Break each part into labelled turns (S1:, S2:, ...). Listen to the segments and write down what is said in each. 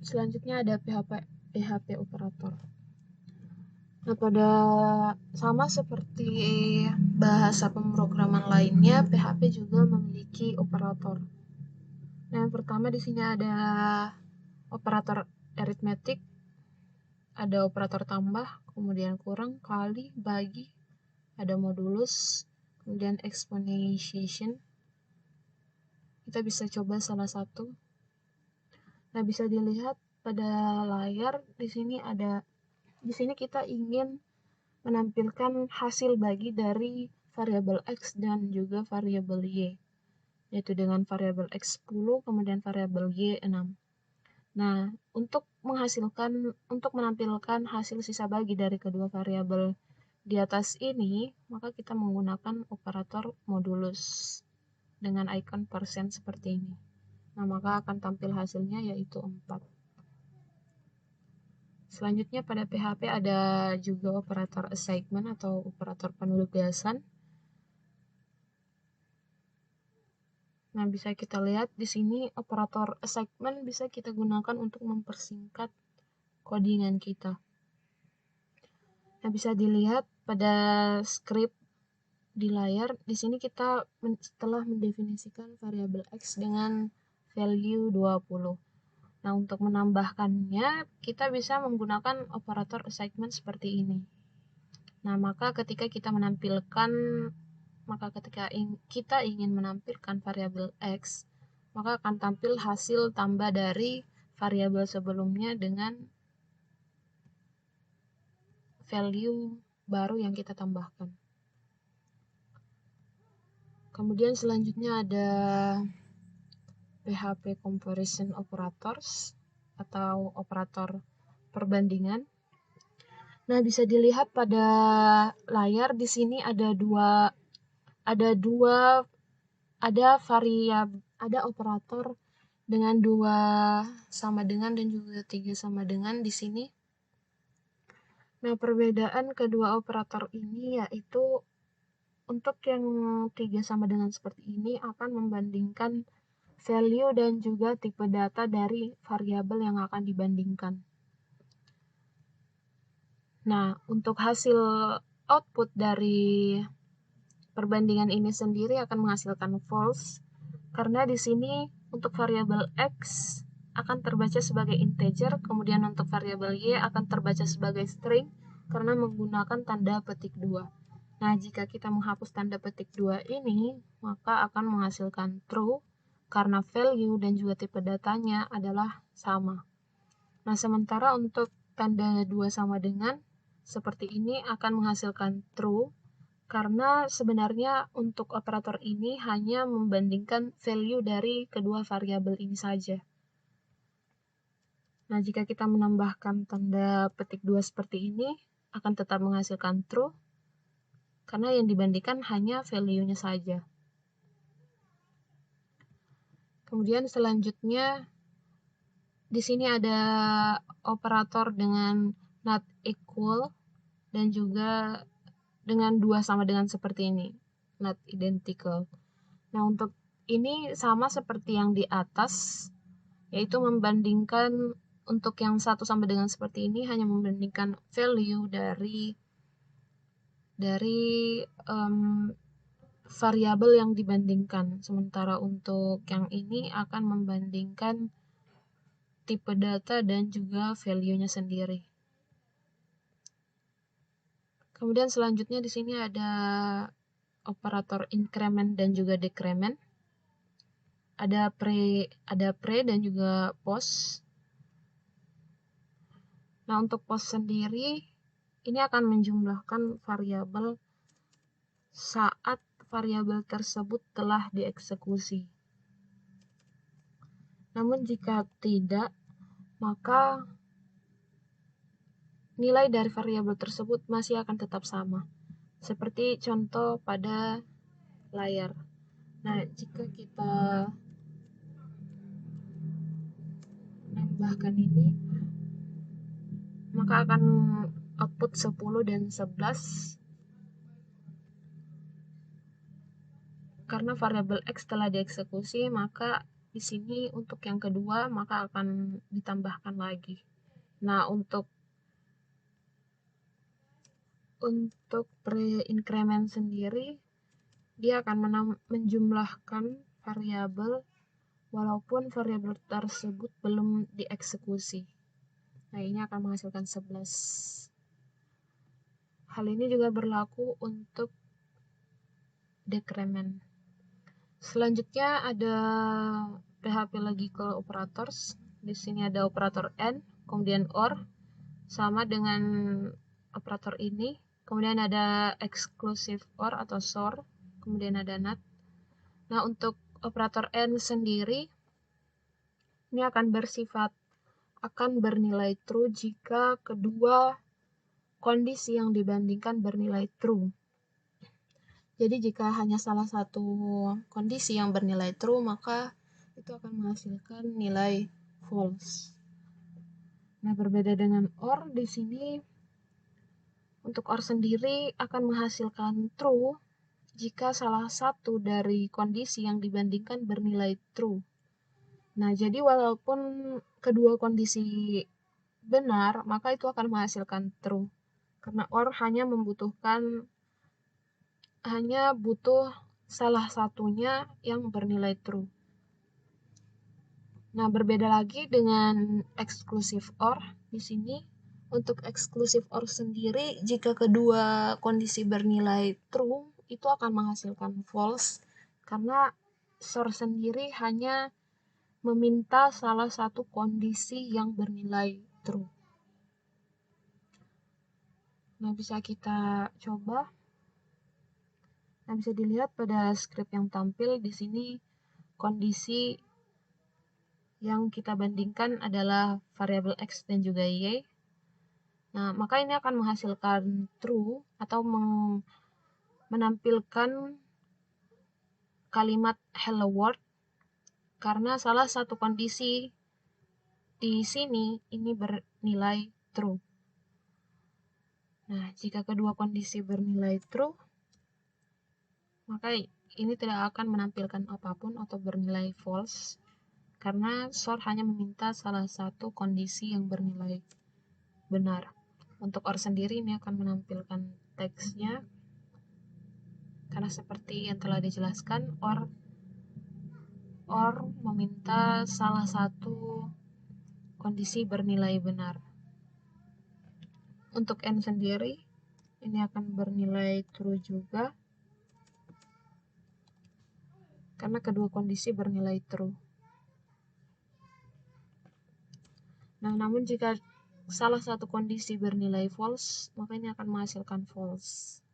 S1: Selanjutnya ada PHP operator. Nah, sama seperti bahasa pemrograman lainnya, PHP juga memiliki operator. Nah, yang pertama di sini ada operator arithmetic, ada operator tambah, kemudian kurang, kali, bagi, ada modulus, kemudian exponentiation. Kita bisa coba salah satu. Nah, bisa dilihat pada layar di sini kita ingin menampilkan hasil bagi dari variabel x dan juga variabel y, yaitu dengan variabel x 10 kemudian variabel y 6. Nah, untuk menampilkan hasil sisa bagi dari kedua variabel di atas ini, maka kita menggunakan operator modulus dengan icon persen seperti ini. Nah, maka akan tampil hasilnya yaitu 4. Selanjutnya pada PHP ada juga operator assignment atau operator penugasan. Nah, bisa kita lihat di sini operator assignment bisa kita gunakan untuk mempersingkat codingan kita. Nah, bisa dilihat pada script di layar, di sini kita setelah mendefinisikan variabel x dengan value 20. Nah, untuk menambahkannya, kita bisa menggunakan operator assignment seperti ini. Nah, maka ketika kita ingin menampilkan variabel x, maka akan tampil hasil tambah dari variabel sebelumnya dengan value baru yang kita tambahkan. Kemudian selanjutnya ada PHP comparison operators atau operator perbandingan. Nah, bisa dilihat pada layar di sini ada operator dengan 2 sama dengan dan juga 3 sama dengan di sini. Nah, perbedaan kedua operator ini yaitu untuk yang 3 sama dengan seperti ini akan membandingkan value dan juga tipe data dari variabel yang akan dibandingkan. Nah, untuk hasil output dari perbandingan ini sendiri akan menghasilkan false, karena di sini untuk variabel x akan terbaca sebagai integer, kemudian untuk variabel y akan terbaca sebagai string karena menggunakan tanda petik 2. Nah, jika kita menghapus tanda petik 2 ini, maka akan menghasilkan true karena value dan juga tipe datanya adalah sama. Nah, sementara untuk tanda 2 sama dengan seperti ini akan menghasilkan true karena sebenarnya untuk operator ini hanya membandingkan value dari kedua variabel ini saja. Nah, jika kita menambahkan tanda petik 2 seperti ini, akan tetap menghasilkan true, karena yang dibandingkan hanya value-nya saja. Kemudian selanjutnya, di sini ada operator dengan not equal, dan juga dengan 2 sama dengan seperti ini, not identical. Nah, untuk ini sama seperti yang di atas, yaitu membandingkan untuk yang 1 sama dengan seperti ini hanya membandingkan value dari variabel yang dibandingkan. Sementara untuk yang ini akan membandingkan tipe data dan juga value-nya sendiri. Kemudian selanjutnya di sini ada operator increment dan juga decrement. Ada pre dan juga post. Nah, untuk post sendiri ini akan menjumlahkan variabel saat variabel tersebut telah dieksekusi. Namun jika tidak, maka nilai dari variabel tersebut masih akan tetap sama. Seperti contoh pada layar. Nah, jika kita menambahkan ini, maka akan output 10 dan 11 karena variabel x telah dieksekusi, maka Di sini untuk yang kedua maka akan ditambahkan lagi. Nah, untuk pre-increment sendiri, dia akan menjumlahkan variabel walaupun variabel tersebut belum dieksekusi. Nah, ini akan menghasilkan 11. Hal ini juga berlaku untuk decrement. Selanjutnya ada PHP logical operators. Di sini ada operator AND, kemudian OR, sama dengan operator ini. Kemudian ada exclusive OR atau SOR, kemudian ada NOT. Nah, untuk operator AND sendiri, ini akan bernilai true jika kedua kondisi yang dibandingkan bernilai true. Jadi jika hanya salah satu kondisi yang bernilai true, maka itu akan menghasilkan nilai false. Nah, berbeda dengan OR, di sini untuk OR sendiri akan menghasilkan true jika salah satu dari kondisi yang dibandingkan bernilai true. Nah, jadi walaupun kedua kondisi benar, maka itu akan menghasilkan true. Karena OR hanya butuh salah satunya yang bernilai true. Nah, berbeda lagi dengan exclusive OR. Di sini untuk exclusive OR sendiri, jika kedua kondisi bernilai true, itu akan menghasilkan false karena SOR sendiri hanya meminta salah satu kondisi yang bernilai true. Nah, bisa kita coba. Nah, bisa dilihat pada script yang tampil di sini kondisi yang kita bandingkan adalah variabel X dan juga Y. Nah, maka ini akan menghasilkan true atau menampilkan kalimat hello world karena salah satu kondisi di sini ini bernilai true. Nah, jika kedua kondisi bernilai true, maka ini tidak akan menampilkan apapun atau bernilai false karena SOR hanya meminta salah satu kondisi yang bernilai benar. Untuk OR sendiri ini akan menampilkan teksnya karena seperti yang telah dijelaskan, OR meminta salah satu kondisi bernilai benar. Untuk AND sendiri ini akan bernilai true juga karena kedua kondisi bernilai true. Nah, namun jika salah satu kondisi bernilai false, maka ini akan menghasilkan false.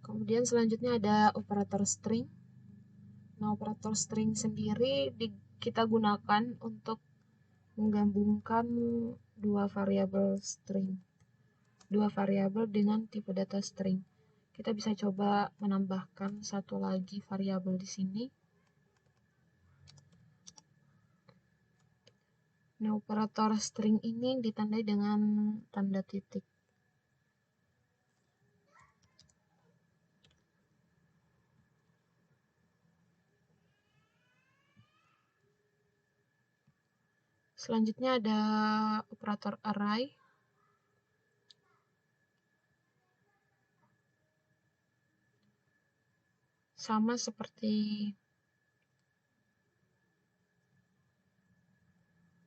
S1: Kemudian selanjutnya ada operator string. Nah, operator string sendiri kita gunakan untuk menggabungkan dua variabel dengan tipe data string. Kita bisa coba menambahkan satu lagi variabel di sini. Nah, operator string ini ditandai dengan tanda titik. Selanjutnya ada operator array. Sama seperti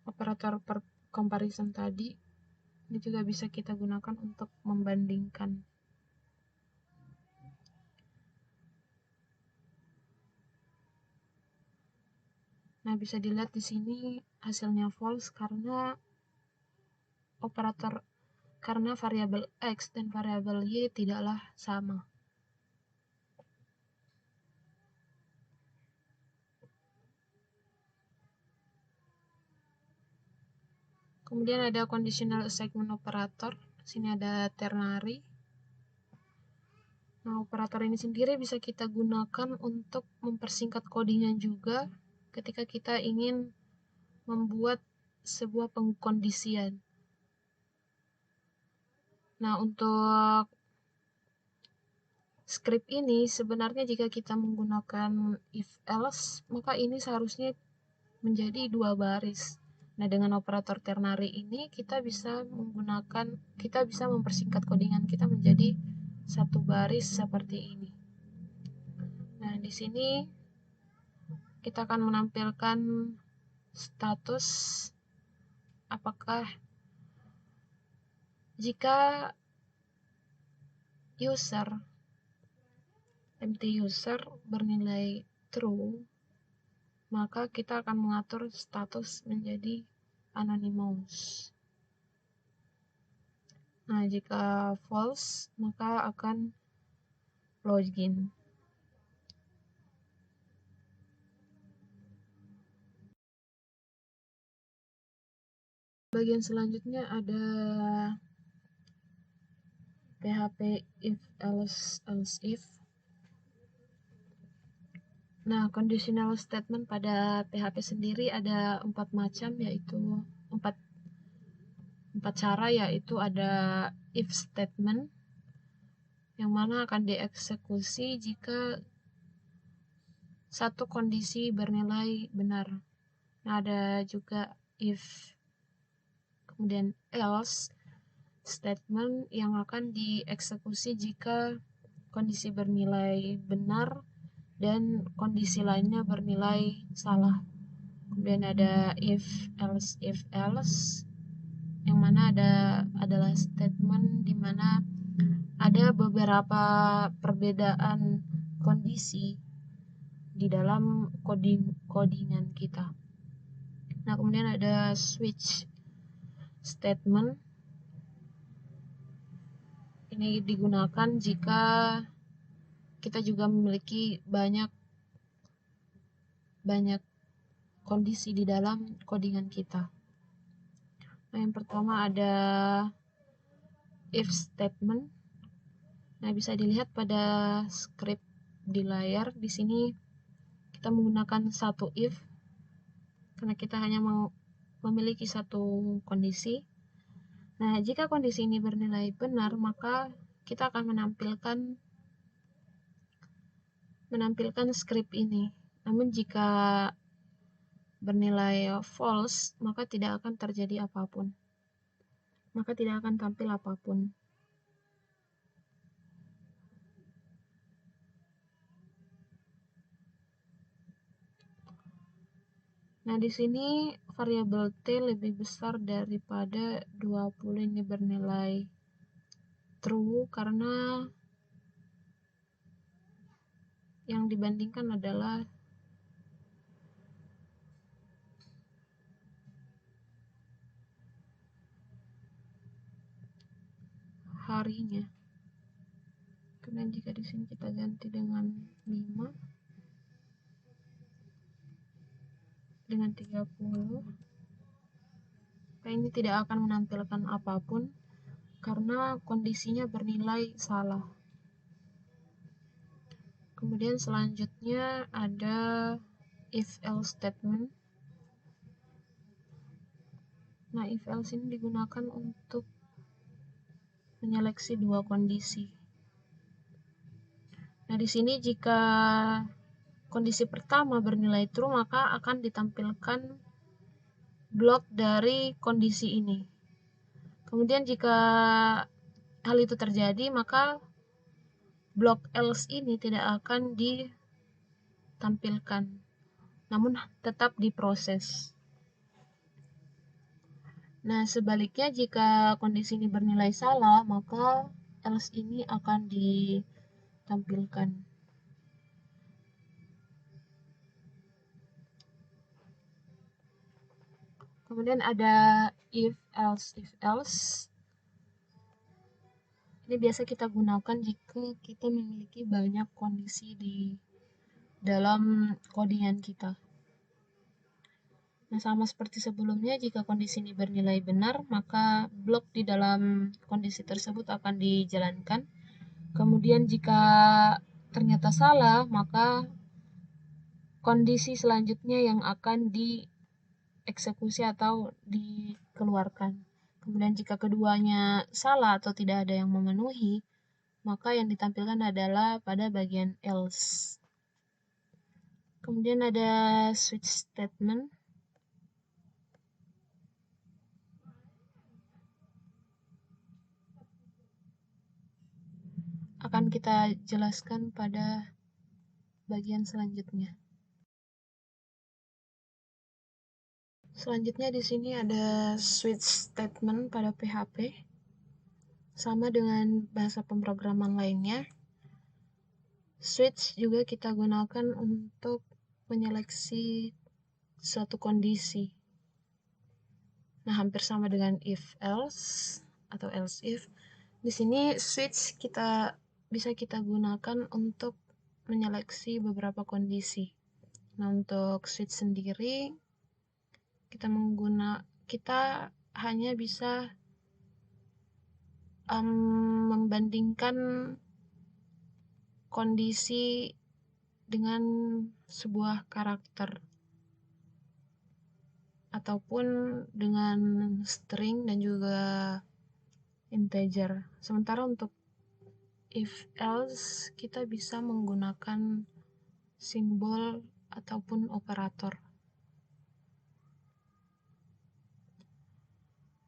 S1: operator comparison tadi, ini juga bisa kita gunakan untuk membandingkan. Nah, bisa dilihat di sini hasilnya false karena variabel X dan variabel Y tidaklah sama. Kemudian ada conditional assignment operator. Sini ada ternary. Nah, operator ini sendiri bisa kita gunakan untuk mempersingkat codingan juga ketika kita ingin membuat sebuah pengkondisian. Nah, untuk script ini sebenarnya jika kita menggunakan if else, maka ini seharusnya menjadi 2 baris. Nah, dengan operator ternary ini kita bisa mempersingkat codingan kita menjadi 1 baris seperti ini. Nah, di sini kita akan menampilkan status apakah jika empty user bernilai true, maka kita akan mengatur status menjadi anonymous. Nah, jika false, maka akan login. Bagian selanjutnya ada PHP if else if. Nah, conditional statement pada PHP sendiri ada 4 macam, yaitu 4 cara, yaitu ada if statement yang mana akan dieksekusi jika satu kondisi bernilai benar. Nah, ada juga if, kemudian else statement yang akan dieksekusi jika kondisi bernilai benar dan kondisi lainnya bernilai salah. Kemudian ada if else yang mana adalah statement di mana ada beberapa perbedaan kondisi di dalam codingan kita. Nah, kemudian ada switch statement. Ini digunakan jika kita juga memiliki banyak kondisi di dalam codingan kita. Nah, yang pertama ada if statement. Nah, bisa dilihat pada script di layar. Di sini kita menggunakan satu if karena kita hanya memiliki satu kondisi. Nah, jika kondisi ini bernilai benar, maka kita akan menampilkan script ini. Namun jika bernilai false, maka tidak akan terjadi apapun. Maka tidak akan tampil apapun. Nah, di sini variabel T lebih besar daripada 20 ini bernilai true karena yang dibandingkan adalah harinya. Kemudian jika di sini kita ganti dengan 5 dengan 30, maka ini tidak akan menampilkan apapun karena kondisinya bernilai salah. Kemudian selanjutnya ada if else statement. Nah, if else ini digunakan untuk menyeleksi 2 kondisi. Nah, di sini jika kondisi pertama bernilai true, maka akan ditampilkan blok dari kondisi ini. Kemudian jika hal itu terjadi, maka blok else ini tidak akan ditampilkan, namun tetap diproses. Nah, sebaliknya jika kondisi ini bernilai salah, maka else ini akan ditampilkan. Kemudian ada if else. Ini biasa kita gunakan jika kita memiliki banyak kondisi di dalam codingan kita. Nah, sama seperti sebelumnya, jika kondisi ini bernilai benar, maka blok di dalam kondisi tersebut akan dijalankan. Kemudian jika ternyata salah, maka kondisi selanjutnya yang akan dieksekusi atau dikeluarkan. Kemudian jika keduanya salah atau tidak ada yang memenuhi, maka yang ditampilkan adalah pada bagian else. Kemudian ada switch statement. Akan kita jelaskan pada bagian selanjutnya. Selanjutnya di sini ada switch statement pada PHP. Sama dengan bahasa pemrograman lainnya, switch juga kita gunakan untuk menyeleksi suatu kondisi. Nah, hampir sama dengan if else atau else if. Di sini switch bisa kita gunakan untuk menyeleksi beberapa kondisi. Nah, untuk switch sendiri kita hanya bisa membandingkan kondisi dengan sebuah karakter ataupun dengan string dan juga integer. Sementara untuk if else kita bisa menggunakan simbol ataupun operator.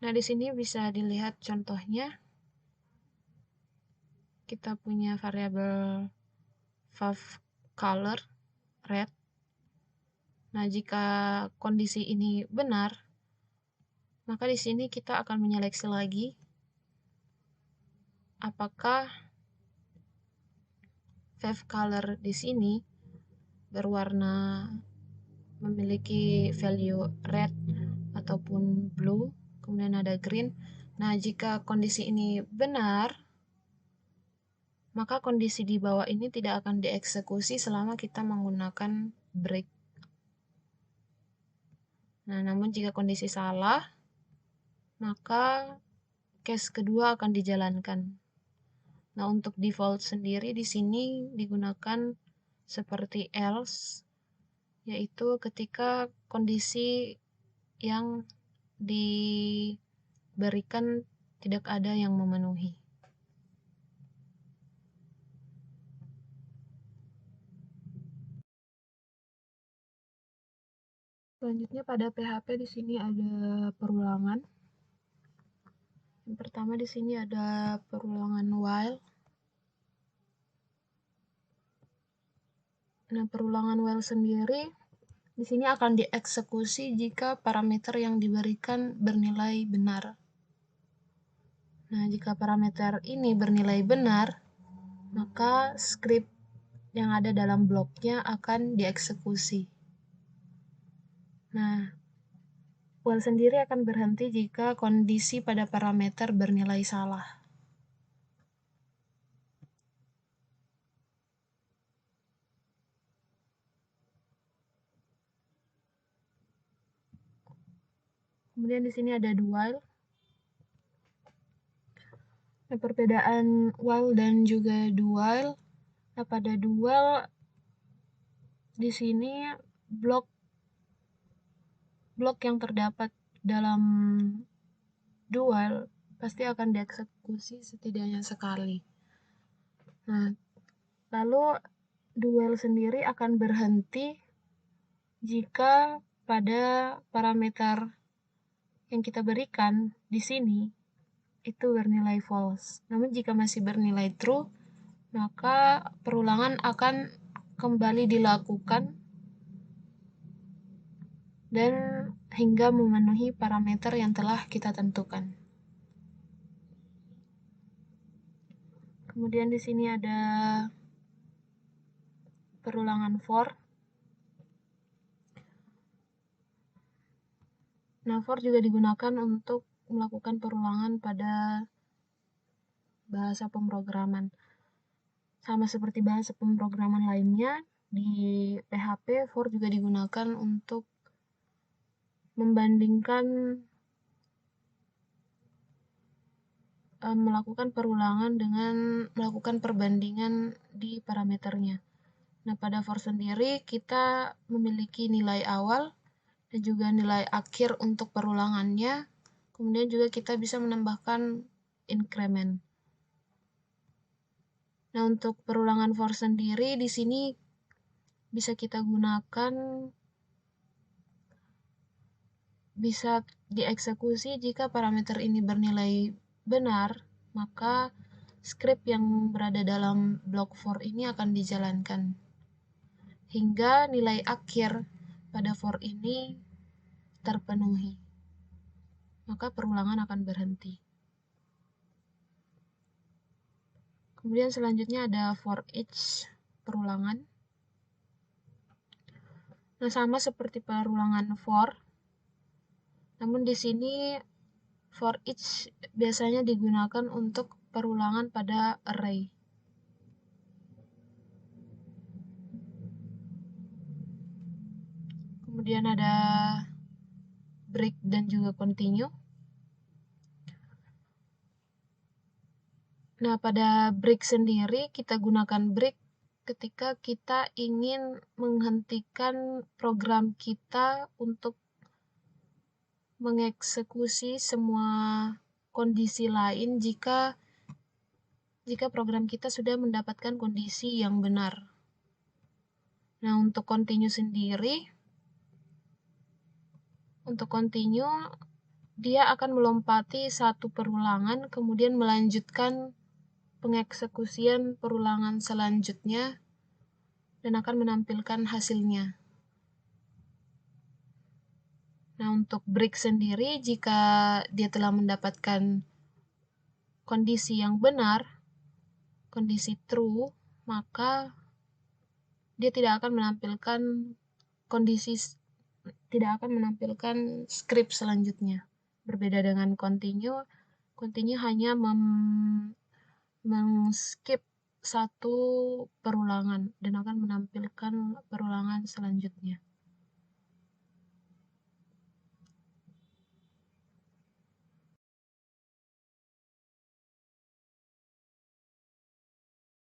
S1: Nah, di sini bisa dilihat contohnya. Kita punya variabel color red. Nah, jika kondisi ini benar, maka di sini kita akan menyeleksi lagi apakah color di sini berwarna memiliki value red ataupun blue, kemudian ada green. Nah, jika kondisi ini benar, maka kondisi di bawah ini tidak akan dieksekusi selama kita menggunakan break. Nah, namun jika kondisi salah, maka case kedua akan dijalankan. Nah, untuk default sendiri di sini digunakan seperti else, yaitu ketika kondisi yang diberikan tidak ada yang memenuhi. Selanjutnya pada PHP di sini ada perulangan. Yang pertama di sini ada perulangan while. Nah, perulangan while sendiri di sini akan dieksekusi jika parameter yang diberikan bernilai benar. Nah, jika parameter ini bernilai benar, maka script yang ada dalam bloknya akan dieksekusi. Nah, while sendiri akan berhenti jika kondisi pada parameter bernilai salah. Kemudian di sini ada do while. Nah, perbedaan while dan juga do while. Nah, pada do while di sini blok yang terdapat dalam do while pasti akan dieksekusi setidaknya sekali. Nah, lalu do while sendiri akan berhenti jika pada parameter yang kita berikan di sini itu bernilai false. Namun jika masih bernilai true, maka perulangan akan kembali dilakukan dan hingga memenuhi parameter yang telah kita tentukan. Kemudian di sini ada perulangan for. Nah, for juga digunakan untuk melakukan perulangan pada bahasa pemrograman. Sama seperti bahasa pemrograman lainnya, di PHP for juga digunakan untuk membandingkan melakukan perulangan dengan melakukan perbandingan di parameternya. Nah, pada for sendiri kita memiliki nilai awal dan juga nilai akhir untuk perulangannya. Kemudian juga kita bisa menambahkan increment. Nah, untuk perulangan for sendiri di sini bisa kita gunakan, bisa dieksekusi jika parameter ini bernilai benar, maka script yang berada dalam blok for ini akan dijalankan hingga nilai akhir pada for ini terpenuhi. Maka perulangan akan berhenti. Kemudian selanjutnya ada for each perulangan. Nah, sama seperti perulangan for, namun di sini for each biasanya digunakan untuk perulangan pada array. Kemudian ada break dan juga continue. Nah, pada break sendiri kita gunakan break ketika kita ingin menghentikan program kita untuk mengeksekusi semua kondisi lain jika program kita sudah mendapatkan kondisi yang benar. Nah, untuk continue sendiri, dia akan melompati satu perulangan, kemudian melanjutkan pengeksekusian perulangan selanjutnya dan akan menampilkan hasilnya. Nah, untuk break sendiri, jika dia telah mendapatkan kondisi yang benar, kondisi true, maka dia tidak akan menampilkan script selanjutnya. Berbeda dengan continue hanya men-skip satu perulangan dan akan menampilkan perulangan selanjutnya.